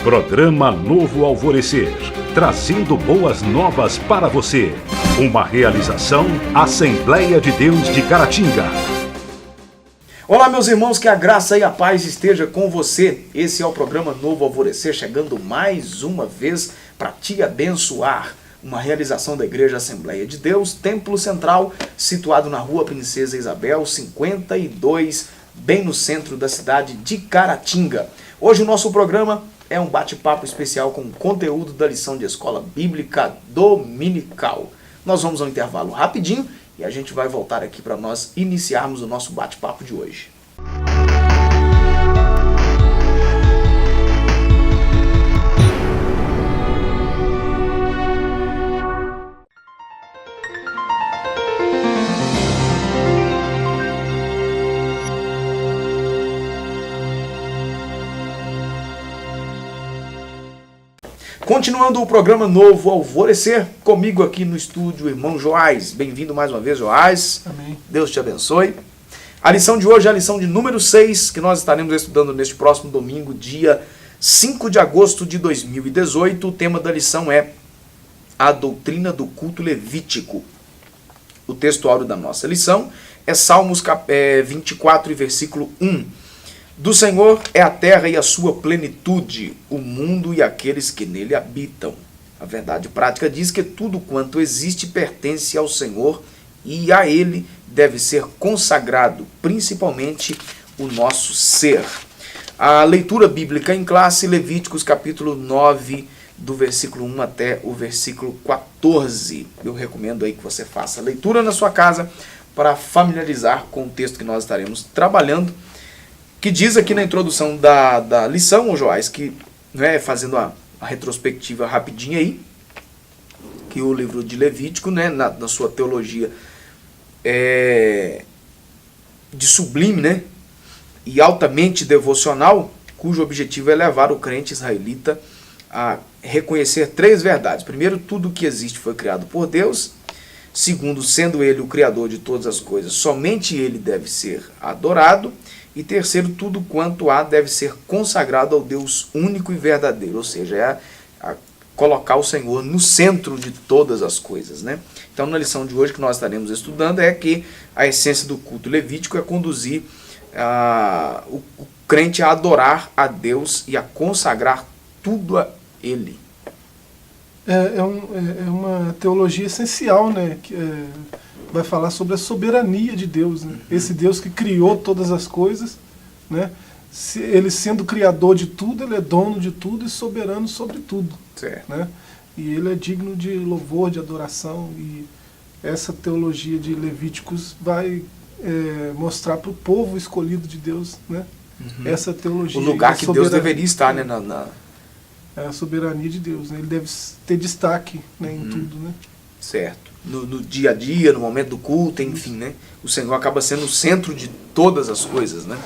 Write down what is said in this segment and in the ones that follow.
Programa Novo Alvorecer, trazendo boas novas para você. Uma realização Assembleia de Deus de Caratinga. Olá, meus irmãos, que a graça e a paz esteja com você. Esse é o programa Novo Alvorecer, chegando mais uma vez para te abençoar. Uma realização da Igreja Assembleia de Deus, Templo Central, situado na Rua Princesa Isabel, 52, bem no centro da cidade de Caratinga. Hoje o nosso programa é um bate-papo especial com conteúdo da lição de escola bíblica dominical. Nós vamos ao intervalo rapidinho e a gente vai voltar aqui para nós iniciarmos o nosso bate-papo de hoje. Continuando o programa Novo Alvorecer, comigo aqui no estúdio o irmão Joás. Bem-vindo mais uma vez, Joás. Amém. Deus te abençoe. A lição de hoje é a lição de número 6, que nós estaremos estudando neste próximo domingo, dia 5 de agosto de 2018. O tema da lição é a doutrina do culto levítico. O texto áureo da nossa lição é Salmos 24 e versículo 1. Do Senhor é a terra e a sua plenitude, o mundo e aqueles que nele habitam. A verdade prática diz que tudo quanto existe pertence ao Senhor e a Ele deve ser consagrado, principalmente o nosso ser. A leitura bíblica em classe, Levíticos capítulo 9, do versículo 1 até o versículo 14. Eu recomendo aí que você faça a leitura na sua casa para familiarizar com o texto que nós estaremos trabalhando, que diz aqui na introdução da lição, Joás, que, né, fazendo a retrospectiva rapidinha aí, que o livro de Levítico, né, na sua teologia de sublime, né, e altamente devocional, cujo objetivo é levar o crente israelita a reconhecer três verdades. Primeiro, tudo que existe foi criado por Deus. Segundo, sendo Ele o Criador de todas as coisas, somente Ele deve ser adorado. E terceiro, tudo quanto há deve ser consagrado ao Deus único e verdadeiro, ou seja, colocar o Senhor no centro de todas as coisas, né? Então, na lição de hoje que nós estaremos estudando é que a essência do culto levítico é conduzir o crente a adorar a Deus e a consagrar tudo a Ele. É uma teologia essencial, né? Que vai falar sobre a soberania de Deus, né? Esse Deus que criou todas as coisas, né? Ele sendo criador de tudo, ele é dono de tudo e soberano sobre tudo, certo, né? E ele é digno de louvor, de adoração, e essa teologia de Levíticos vai mostrar para o povo escolhido de Deus, né? Essa teologia, o lugar que Deus deveria estar, né? É a soberania de Deus, né? Ele deve ter destaque, né, em tudo, né? Certo. No dia a dia, no momento do culto, enfim, né? O Senhor acaba sendo o centro de todas as coisas, né?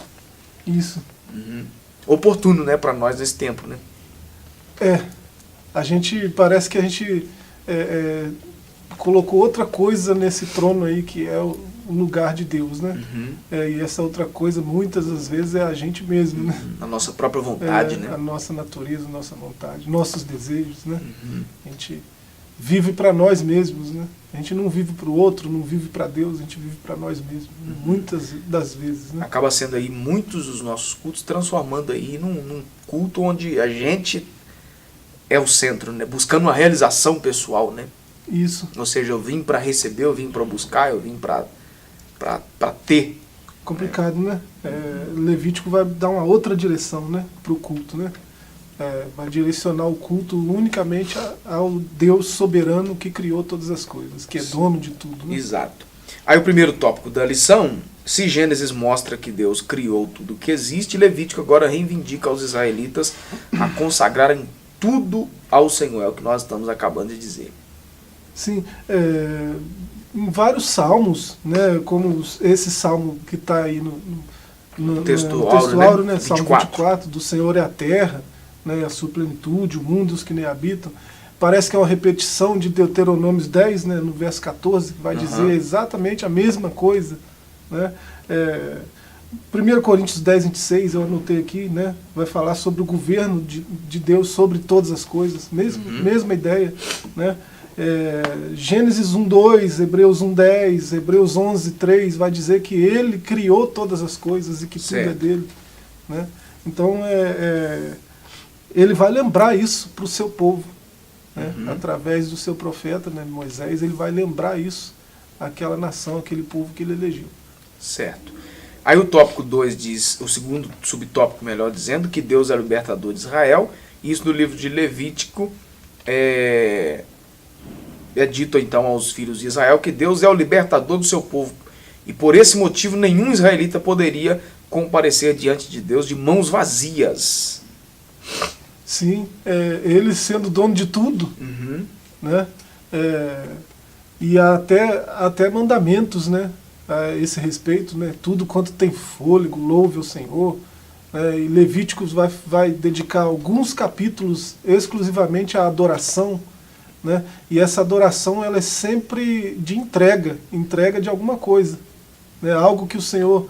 Isso. Oportuno, né, para nós nesse tempo, né? Parece que a gente colocou outra coisa nesse trono aí, que é o lugar de Deus, né? E essa outra coisa, muitas das vezes, é a gente mesmo, né? A nossa própria vontade, né? A nossa natureza, a nossa vontade, nossos desejos, né? A gente vive para nós mesmos, né? A gente não vive para o outro, não vive para Deus, a gente vive para nós mesmos, muitas das vezes, né? Acaba sendo aí muitos dos nossos cultos transformando aí num culto onde a gente é o centro, né? Buscando uma realização pessoal, né? Isso. Ou seja, eu vim para receber, eu vim para buscar, eu vim para ter. Complicado, né? Levítico vai dar uma outra direção, né, para o culto, né? Vai direcionar o culto unicamente ao Deus soberano que criou todas as coisas, que é dono de tudo, né? Exato. Aí o primeiro tópico da lição, se Gênesis mostra que Deus criou tudo que existe, Levítico agora reivindica aos israelitas a consagrarem tudo ao Senhor, é o que nós estamos acabando de dizer. Sim, em vários salmos, né, como esse salmo que está aí no texto áureo, né? né, Salmo 24, do Senhor é a terra, né, a sua plenitude, o mundo e os que nele habitam. Parece que é uma repetição de Deuteronômio 10, né, no verso 14, que vai dizer exatamente a mesma coisa, né? 1 Coríntios 10, 26, eu anotei aqui, né? Vai falar sobre o governo de Deus sobre todas as coisas, mesma ideia, né? Gênesis 1:2, Hebreus 1:10, Hebreus 11:3 vai dizer que ele criou todas as coisas e que tudo é dele, né? Então ele vai lembrar isso para o seu povo, né? Através do seu profeta, né, Moisés, ele vai lembrar isso àquela nação, aquele povo que ele elegeu. Certo. Aí o tópico 2 diz, o segundo subtópico, melhor dizendo, que Deus é o libertador de Israel. Isso no livro de Levítico é dito então aos filhos de Israel que Deus é o libertador do seu povo. E por esse motivo nenhum israelita poderia comparecer diante de Deus de mãos vazias. Sim, ele sendo dono de tudo, né? E até mandamentos, né? A esse respeito, né? Tudo quanto tem fôlego, louve o Senhor. E Levíticos vai dedicar alguns capítulos exclusivamente à adoração, né? E essa adoração ela é sempre de entrega de alguma coisa, né? Algo que o Senhor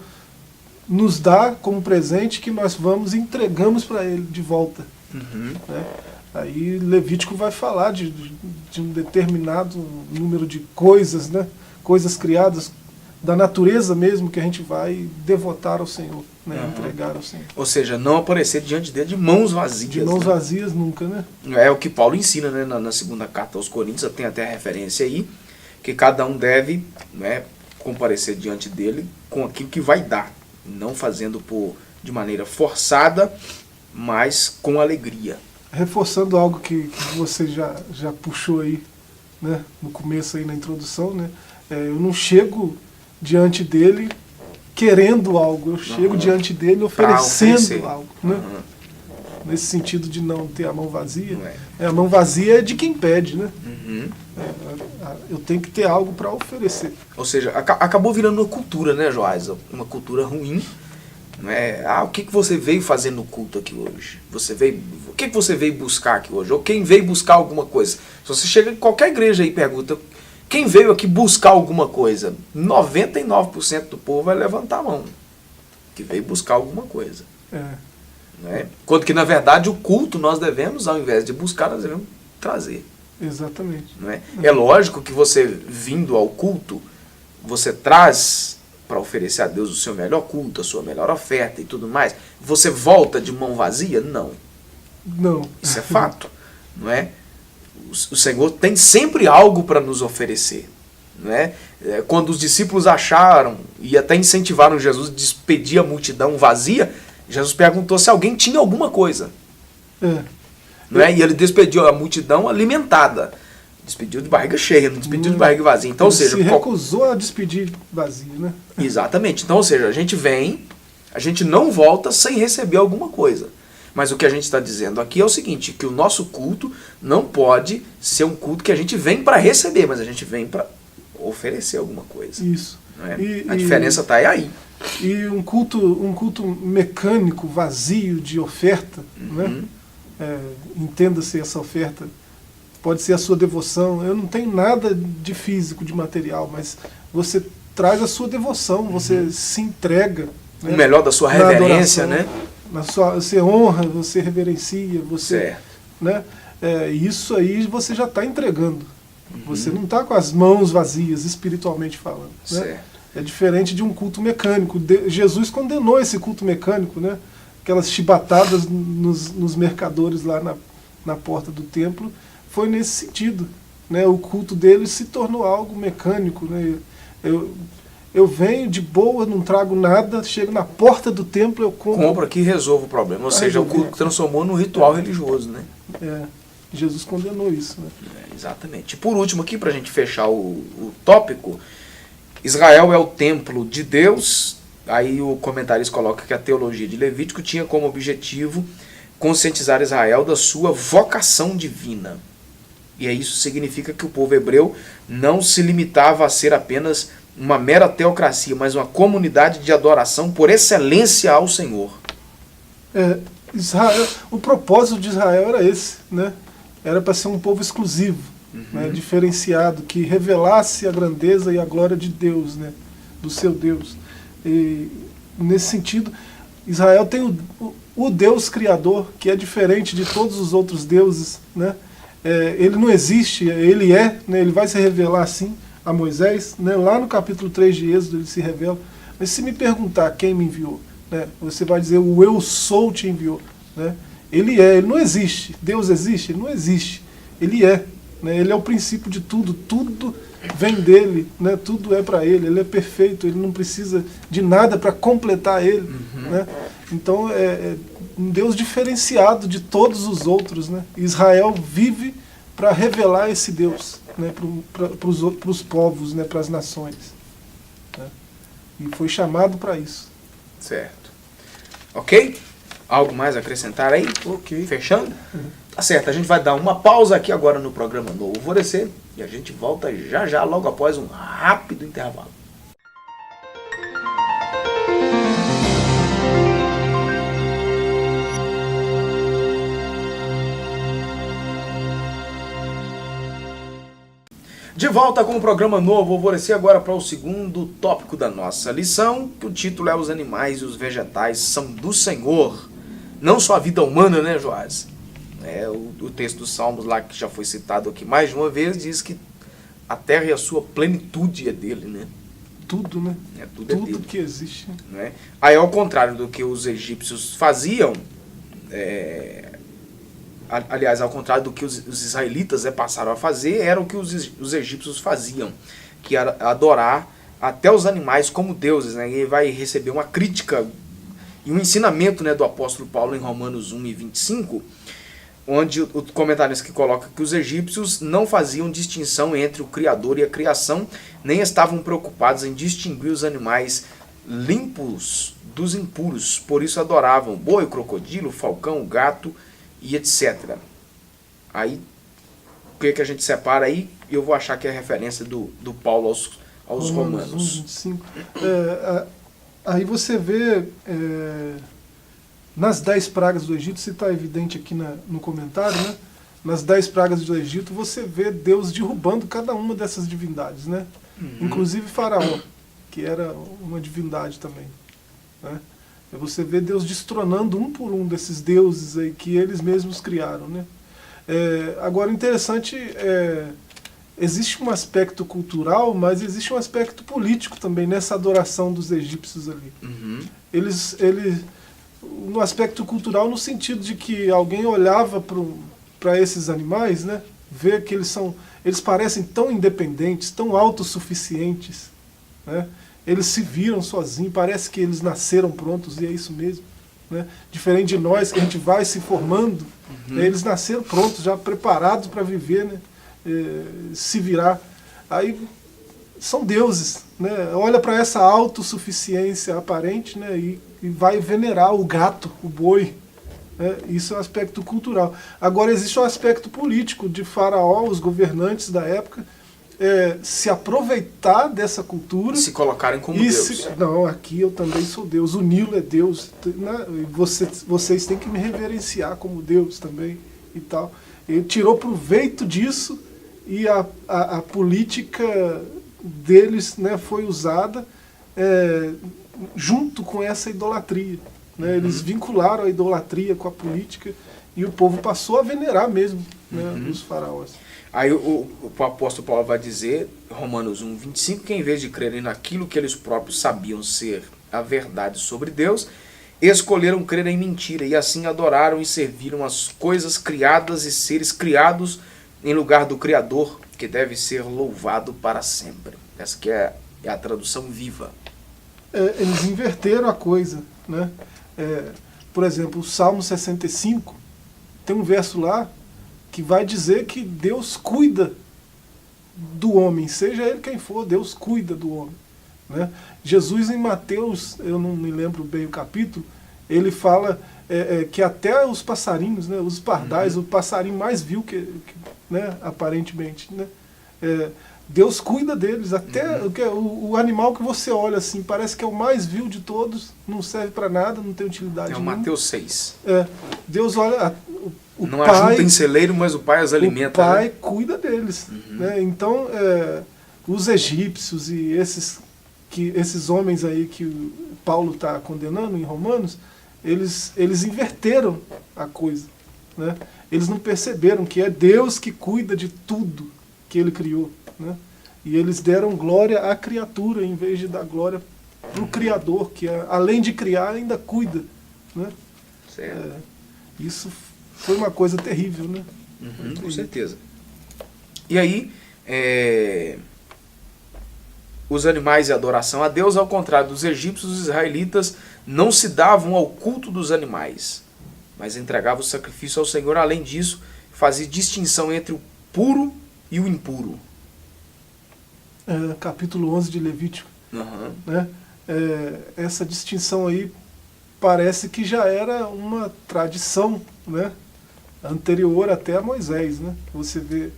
nos dá como presente que nós vamos e entregamos para Ele de volta. Né? Aí Levítico vai falar de um determinado número de coisas, né? Coisas criadas da natureza mesmo que a gente vai devotar ao Senhor, né? Entregar ao Senhor. Ou seja, não aparecer diante dele de mãos vazias. De mãos vazias nunca, né? É o que Paulo ensina, né, na segunda carta aos Coríntios, tem até a referência aí, que cada um deve, né, comparecer diante dele com aquilo que vai dar, não fazendo de maneira forçada, mas com alegria. Reforçando algo que você já puxou aí, né, no começo aí na introdução, né? Eu não chego diante dele querendo algo, eu chego diante dele oferecendo algo, né? Nesse sentido de não ter a mão vazia. A mão vazia é de quem pede, né? Eu tenho que ter algo para oferecer. Ou seja, acabou virando uma cultura, né, Joás? Uma cultura ruim. O que você veio fazer no culto aqui hoje? O que você veio buscar aqui hoje? Ou quem veio buscar alguma coisa? Se você chega em qualquer igreja aí e pergunta quem veio aqui buscar alguma coisa, 99% do povo vai levantar a mão. Que veio buscar alguma coisa. Quando que, na verdade, o culto nós devemos, ao invés de buscar, nós devemos trazer. Exatamente. É lógico que você, vindo ao culto, você traz para oferecer a Deus o seu melhor culto, a sua melhor oferta e tudo mais. Você volta de mão vazia? Não. Não. Isso é fato. Não é? O Senhor tem sempre algo para nos oferecer. Não é? Quando os discípulos acharam e até incentivaram Jesus a despedir a multidão vazia, Jesus perguntou se alguém tinha alguma coisa. Não é? E ele despediu a multidão alimentada. Despediu de barriga cheia, não despediu de barriga vazia. Então, ele se recusou a despedir vazio, né? Exatamente. Então, ou seja, a gente vem, a gente não volta sem receber alguma coisa. Mas o que a gente está dizendo aqui é o seguinte, que o nosso culto não pode ser um culto que a gente vem para receber, mas a gente vem para oferecer alguma coisa. Isso. Não é? A diferença está aí. E um culto mecânico, vazio de oferta, né? Entenda-se essa oferta, pode ser a sua devoção. Eu não tenho nada de físico, de material, mas você traz a sua devoção, você se entrega. O melhor da sua reverência, né? Você honra, você reverencia, você, né? Isso aí você já está entregando. Você não está com as mãos vazias, espiritualmente falando. Né? É diferente de um culto mecânico. Jesus condenou esse culto mecânico, né? Aquelas chibatadas nos mercadores lá na porta do templo, foi nesse sentido. Né? O culto deles se tornou algo mecânico. Né? Eu venho de boa, não trago nada, chego na porta do templo, eu compro aqui e resolvo o problema. Ou seja, o culto transformou num ritual religioso, né? Jesus condenou isso, né? Exatamente. E por último aqui, para a gente fechar o tópico, Israel é o templo de Deus. Aí o comentarista coloca que a teologia de Levítico tinha como objetivo conscientizar Israel da sua vocação divina. E isso significa que o povo hebreu não se limitava a ser apenas uma mera teocracia, mas uma comunidade de adoração por excelência ao Senhor. Israel, o propósito de Israel era esse, né? Era para ser um povo exclusivo, né? Diferenciado, que revelasse a grandeza e a glória de Deus, né? Do seu Deus. nesse sentido, Israel tem o Deus Criador, que é diferente de todos os outros deuses, né? Ele não existe, ele é, né? Ele vai se revelar assim a Moisés, né? Lá no capítulo 3 de Êxodo ele se revela. Mas se me perguntar quem me enviou, né? Você vai dizer, o eu sou te enviou, né? Ele não existe. Deus existe? Ele não existe. Ele é, né? Ele é o princípio de tudo, tudo vem dele, né? Tudo é para ele é perfeito, ele não precisa de nada para completar ele, né? Então é um Deus diferenciado de todos os outros, né? Israel vive para revelar esse Deus, né? Para os povos, né? Para as nações, né? E foi chamado para isso. Certo. Ok? Algo mais a acrescentar aí? Ok. Fechando? Tá certo, a gente vai dar uma pausa aqui agora no programa Novo Alvorecer e a gente volta já já, logo após um rápido intervalo. De volta com o programa Novo Alvorecer, agora para o segundo tópico da nossa lição, que o título é Os animais e os vegetais são do Senhor. Não só a vida humana, né, Joás? O texto dos Salmos lá, que já foi citado aqui mais de uma vez, diz que a terra e a sua plenitude é dele, né? Tudo, né? Tudo é dele, que existe. né? Aí, ao contrário do que os egípcios faziam, aliás, ao contrário do que os israelitas passaram a fazer, era o que os egípcios faziam, que era adorar até os animais como deuses, né? E ele vai receber uma crítica e um ensinamento, né, do apóstolo Paulo em Romanos 1:25, onde o comentarista que coloca que os egípcios não faziam distinção entre o Criador e a criação, nem estavam preocupados em distinguir os animais limpos dos impuros, por isso adoravam boi, crocodilo, falcão, gato e etc. Aí, o que a gente separa aí? Eu vou achar que é a referência do Paulo aos Romanos. 1:25. Aí você vê nas 10 pragas do Egito, se está evidente aqui no comentário, né? Nas 10 pragas do Egito, você vê Deus derrubando cada uma dessas divindades, né? Inclusive Faraó, que era uma divindade também, né? Você vê Deus destronando um por um desses deuses aí que eles mesmos criaram, né? Agora, interessante, existe um aspecto cultural, mas existe um aspecto político também nessa adoração dos egípcios ali. Eles no aspecto cultural, no sentido de que alguém olhava para esses animais, né, vê que eles parecem tão independentes, tão autossuficientes, né? Eles se viram sozinhos, parece que eles nasceram prontos, e é isso mesmo, né? Diferente de nós, que a gente vai se formando, né, eles nasceram prontos, já preparados para viver, né? Se virar. Aí são deuses, né? Olha para essa autossuficiência aparente, né? E vai venerar o gato, o boi, né? Isso é um aspecto cultural. Agora existe um aspecto político de Faraó, os governantes da época, se aproveitar dessa cultura. Se colocarem como Deus. Não, aqui eu também sou Deus, o Nilo é Deus, né? Vocês têm que me reverenciar como Deus também e tal. Ele tirou proveito disso e a política deles, né, foi usada junto com essa idolatria, né? Eles vincularam a idolatria com a política e o povo passou a venerar mesmo, né, os faraós. Aí o apóstolo Paulo vai dizer, Romanos 1:25, que em vez de crerem naquilo que eles próprios sabiam ser a verdade sobre Deus, escolheram crer em mentira e assim adoraram e serviram as coisas criadas e seres criados em lugar do Criador, que deve ser louvado para sempre. Essa que é a tradução viva. Eles inverteram a coisa, né? Por exemplo, o Salmo 65, tem um verso lá que vai dizer que Deus cuida do homem, seja ele quem for, Deus cuida do homem, né? Jesus, em Mateus, eu não me lembro bem o capítulo, ele fala que até os passarinhos, né, os pardais, o passarinho mais vil né, aparentemente, né, Deus cuida deles, até o animal que você olha assim, parece que é o mais vil de todos, não serve para nada, não tem utilidade nenhuma. É o Mateus 6. Deus olha... O não pai, ajunta em celeiro, mas o pai os alimenta. O pai, né, cuida deles. Né? Então, os egípcios e esses que esses homens aí que o Paulo está condenando em Romanos, eles inverteram a coisa, né? Eles não perceberam que é Deus que cuida de tudo que ele criou, né? E eles deram glória à criatura em vez de dar glória para o Criador, que além de criar ainda cuida, né? Certo. Isso foi uma coisa terrível, né? Com certeza. E aí, os animais e a adoração a Deus, ao contrário dos egípcios, os israelitas não se davam ao culto dos animais, mas entregavam o sacrifício ao Senhor. Além disso, fazia distinção entre o puro e o impuro. Capítulo 11 de Levítico. Uhum. Né? Essa distinção aí parece que já era uma tradição, né? Anterior até a Moisés, né? Você vê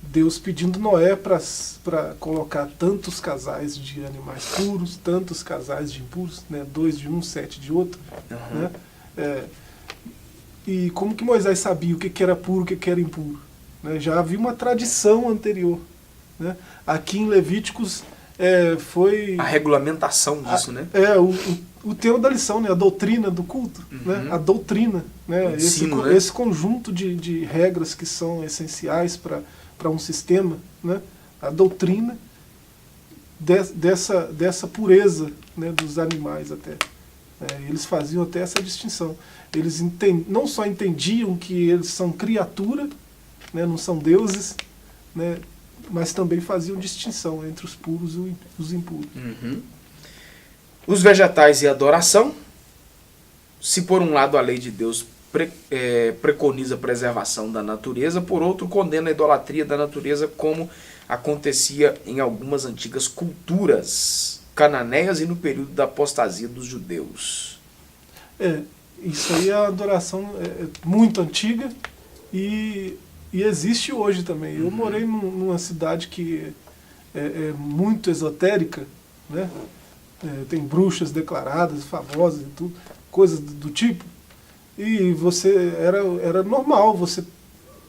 Deus pedindo Noé para colocar tantos casais de animais puros, tantos casais de impuros, né? 2 de um, 7 de outro. Uhum. Né? E como que Moisés sabia o que era puro, o que era impuro? Né? Já havia uma tradição anterior. Né? Aqui em Levíticos foi... A regulamentação disso, né? O tema da lição, né? A doutrina do culto. Uhum. Né? A doutrina. Né? Ensino, né? Esse conjunto de regras que são essenciais para um sistema. Né? A doutrina dessa pureza, né? Dos animais até. Eles faziam até essa distinção. Eles não só entendiam que eles são criatura, né? Não são deuses, né? Mas também faziam distinção entre os puros e os impuros. Uhum. Os vegetais e a adoração, se por um lado a lei de Deus preconiza a preservação da natureza, por outro condena a idolatria da natureza, como acontecia em algumas antigas culturas cananeias e no período da apostasia dos judeus. Isso aí, a adoração é muito antiga e existe hoje também. Eu morei numa cidade que é muito esotérica, né? Tem bruxas declaradas, famosas e tudo, coisas do tipo. E era normal você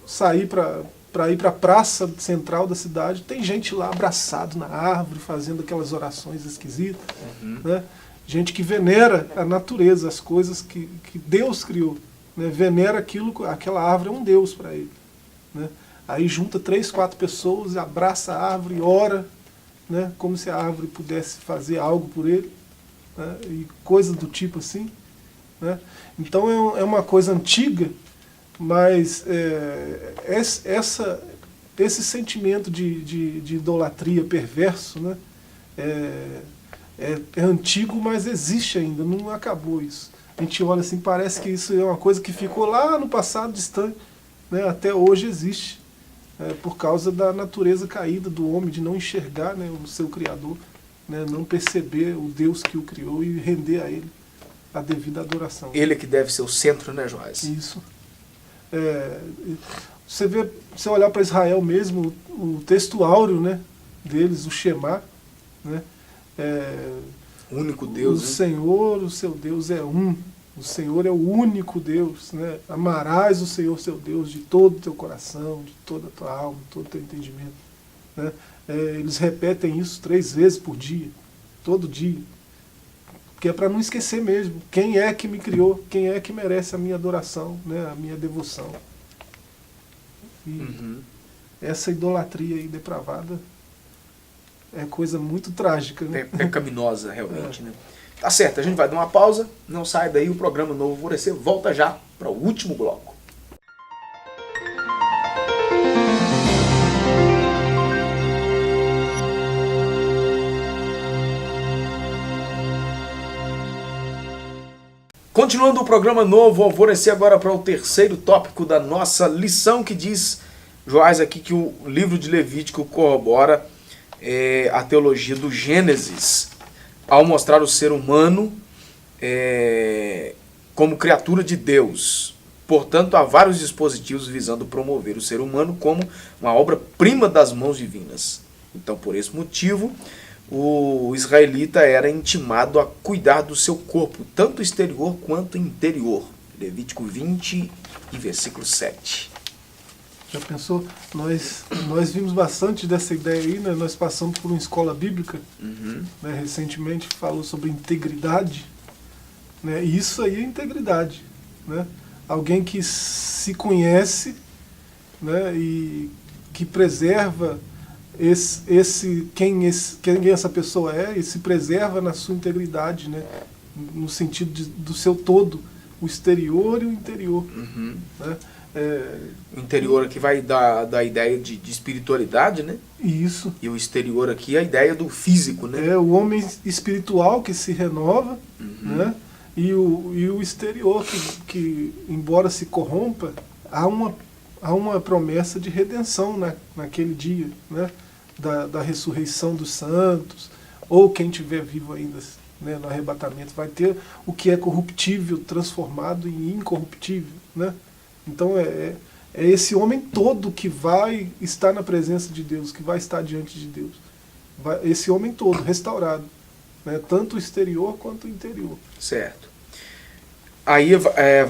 sair para ir para a praça central da cidade, tem gente lá abraçado na árvore, fazendo aquelas orações esquisitas. Né? Gente que venera a natureza, as coisas que Deus criou. Né? Venera aquela árvore, é um Deus para ele. Né? Aí junta 3, 4 pessoas, abraça a árvore, ora, né? Como se a árvore pudesse fazer algo por ele, né? E coisa do tipo assim. Né? Então é uma coisa antiga, mas esse sentimento de idolatria perverso, né? É antigo, mas existe ainda, não acabou isso. A gente olha assim, parece que isso é uma coisa que ficou lá no passado distante. Né, até hoje existe, por causa da natureza caída do homem, de não enxergar, né, o seu Criador, né, não perceber o Deus que o criou e render a ele a devida adoração. Ele que deve ser o centro, né, Joás? Isso. Você olhar para Israel mesmo, o texto áureo, né, deles, o Shema, né, o único Deus. O Senhor, o seu Deus é um. O Senhor é o único Deus, né? Amarás o Senhor, seu Deus, de todo o teu coração, de toda a tua alma, de todo o teu entendimento. Né? Eles repetem isso 3 vezes por dia, todo dia. Que é para não esquecer mesmo. Quem é que me criou? Quem é que merece a minha adoração, né? A minha devoção? E essa idolatria aí depravada é coisa muito trágica. Né? Pecaminosa, realmente, né? Tá certo, a gente vai dar uma pausa, não sai daí, o programa Novo Alvorecer volta já para o último bloco. Continuando o programa Novo Alvorecer agora para o terceiro tópico da nossa lição, que diz, Joás, aqui que o livro de Levítico corrobora a teologia do Gênesis, ao mostrar o ser humano como criatura de Deus. Portanto, há vários dispositivos visando promover o ser humano como uma obra-prima das mãos divinas. Então, por esse motivo, o israelita era intimado a cuidar do seu corpo, tanto exterior quanto interior. Levítico 20 e versículo 7. Já pensou? Nós vimos bastante dessa ideia aí, né? Nós passamos por uma escola bíblica, né? Recentemente, falou sobre integridade, né? E isso aí é integridade, né? Alguém que se conhece, né? E que preserva quem essa pessoa é, e se preserva na sua integridade, né? No sentido do seu todo, o exterior e o interior. Né? O interior aqui vai dar ideia de espiritualidade, né? Isso. E o exterior aqui é a ideia do físico, né? É o homem espiritual que se renova, né? E o exterior que embora se corrompa, há uma promessa de redenção naquele dia, né? Da ressurreição dos santos, ou quem estiver vivo ainda, né, no arrebatamento, vai ter o que é corruptível transformado em incorruptível, né? Então é esse homem todo que vai estar na presença de Deus, que vai estar diante de Deus. Esse homem todo, restaurado, né? Tanto o exterior quanto o interior. Certo. Aí,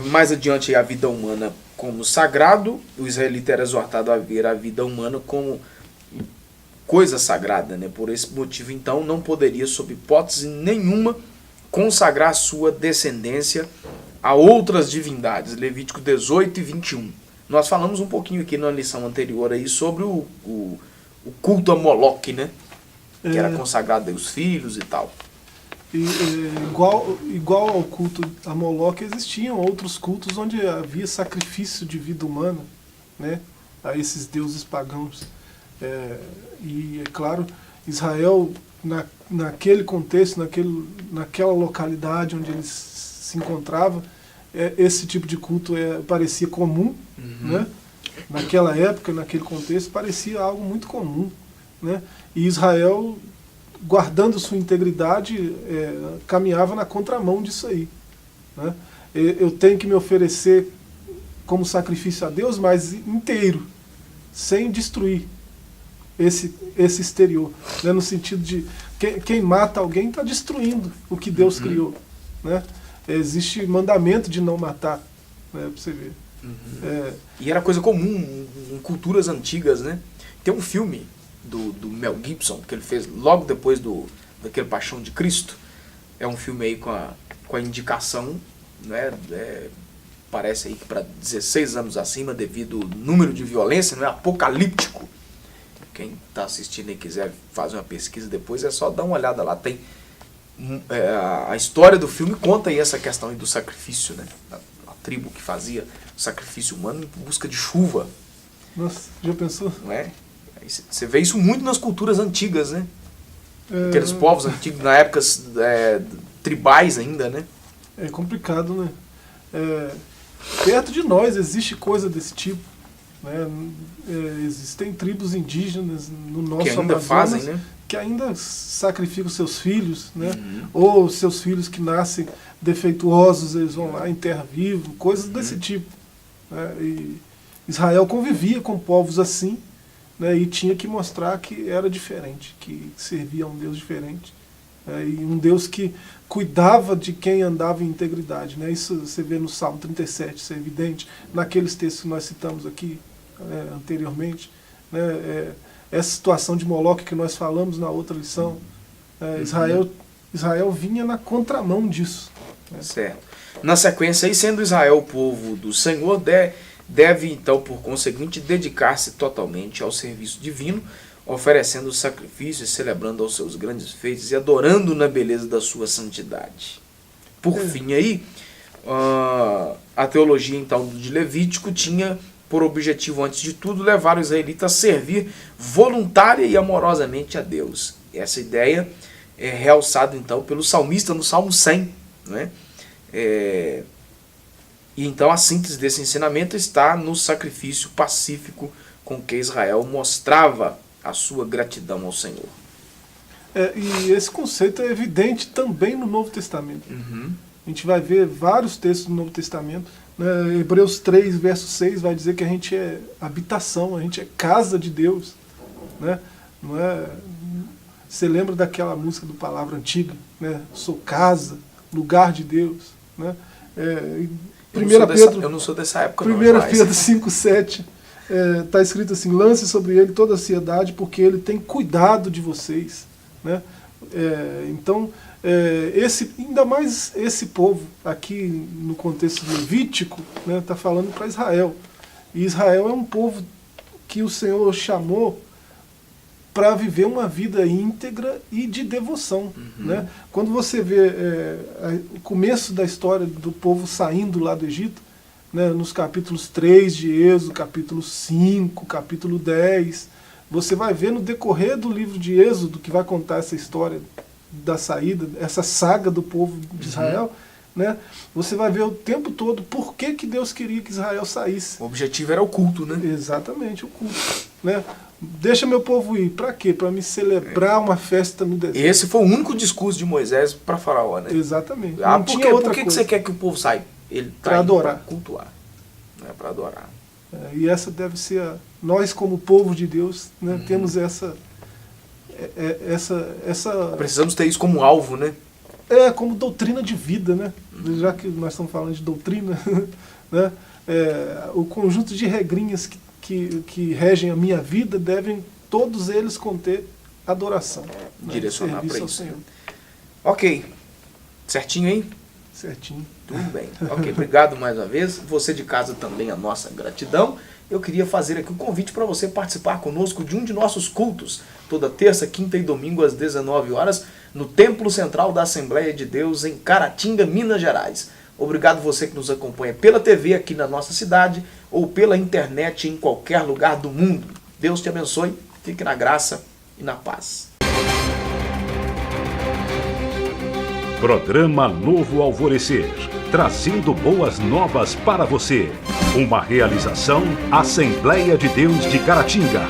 mais adiante, a vida humana como sagrado, o israelita era exortado a ver a vida humana como coisa sagrada, né? Por esse motivo, então, não poderia, sob hipótese nenhuma, consagrar a sua descendência a outras divindades. Levítico 18 e 21. Nós falamos um pouquinho aqui na lição anterior aí sobre o culto a Moloque, né? Que era consagrado aos filhos e tal. Igual ao culto a Moloque, existiam outros cultos onde havia sacrifício de vida humana, né? A esses deuses pagãos. E é claro, Israel, naquele contexto, naquela localidade onde eles se encontravam, esse tipo de culto parecia comum, né? Naquela época, naquele contexto, parecia algo muito comum, né? E Israel, guardando sua integridade, caminhava na contramão disso aí, né? Eu tenho que me oferecer como sacrifício a Deus, mas inteiro, sem destruir esse exterior, né? No sentido de quem mata alguém está destruindo o que Deus criou, né? Existe mandamento de não matar, né? Pra você ver. E era coisa comum em culturas antigas, né? Tem um filme do Mel Gibson que ele fez logo depois daquele Paixão de Cristo. É um filme aí com a indicação, né? Parece aí que para 16 anos acima, devido ao número de violência, não é apocalíptico. Quem está assistindo e quiser fazer uma pesquisa depois, é só dar uma olhada lá. Tem a história do filme conta aí essa questão aí do sacrifício, né? A tribo que fazia o sacrifício humano em busca de chuva. Nossa, já pensou? Não é? Você vê isso muito nas culturas antigas, né? Aqueles povos antigos, na época tribais ainda, né? É complicado, né? Perto de nós existe coisa desse tipo, né? Existem tribos indígenas no nosso que ainda Amazonas, fazem, né? que ainda sacrificam seus filhos, né? Ou seus filhos que nascem defeituosos, eles vão lá, enterram vivo, coisas desse tipo, né? E Israel convivia com povos assim, né? E tinha que mostrar que era diferente, que servia a um Deus diferente, né? E um Deus que cuidava de quem andava em integridade, né? Isso você vê no Salmo 37, isso é evidente, naqueles textos que nós citamos aqui anteriormente, né? Essa situação de Moloque que nós falamos na outra lição, Israel vinha na contramão disso, né? Certo. Na sequência, aí, sendo Israel o povo do Senhor, deve então, por conseguinte, dedicar-se totalmente ao serviço divino, oferecendo sacrifícios, celebrando aos seus grandes feitos e adorando na beleza da sua santidade. Por fim, aí, a teologia então de Levítico tinha por objetivo, antes de tudo, levar o israelita a servir voluntária e amorosamente a Deus. Essa ideia é realçada então pelo salmista no Salmo 100, né? E então a síntese desse ensinamento está no sacrifício pacífico com que Israel mostrava a sua gratidão ao Senhor. E esse conceito é evidente também no Novo Testamento. A gente vai ver vários textos do Novo Testamento, né? Hebreus 3, verso 6 vai dizer que a gente é habitação, a gente é casa de Deus, né? Não é? Você lembra daquela música do Palavra Antiga, né? Sou casa, lugar de Deus, né? Eu não sou dessa época. 1 Pedro 5,7 Está escrito assim: lance sobre ele toda a ansiedade, porque ele tem cuidado de vocês. Né? Então, ainda mais esse povo, aqui no contexto levítico, está falando para Israel. E Israel é um povo que o Senhor chamou para viver uma vida íntegra e de devoção. Né? Quando você vê o começo da história do povo saindo lá do Egito, né, nos capítulos 3 de Êxodo, capítulo 5, capítulo 10, você vai ver no decorrer do livro de Êxodo, que vai contar essa história da saída, essa saga do povo de Israel, né, você vai ver o tempo todo por que Deus queria que Israel saísse. O objetivo era o culto, né? Exatamente, o culto. Né? Deixa meu povo ir. Para quê? Para me celebrar uma festa no deserto. Esse foi o único discurso de Moisés para Faraó, né? Exatamente. Não tinha outra coisa. Por que você quer que o povo saia? Ele para adorar. Para cultuar. Para adorar. E essa deve ser nós como povo de Deus, né, temos essa precisamos ter isso como alvo, né? Como doutrina de vida, né? Já que nós estamos falando de doutrina, né? O conjunto de regrinhas que regem a minha vida devem todos eles conter adoração, direcionar para isso. Senhor. Ok, certinho aí? Certinho. Tudo bem. Ok, obrigado mais uma vez. Você de casa também, a nossa gratidão. Eu queria fazer aqui um convite para você participar conosco de um de nossos cultos, toda terça, quinta e domingo às 19 horas, no Templo Central da Assembleia de Deus, em Caratinga, Minas Gerais. Obrigado você que nos acompanha pela TV aqui na nossa cidade ou pela internet em qualquer lugar do mundo. Deus te abençoe, fique na graça e na paz. Programa Novo Alvorecer, trazendo boas novas para você. Uma realização Assembleia de Deus de Caratinga.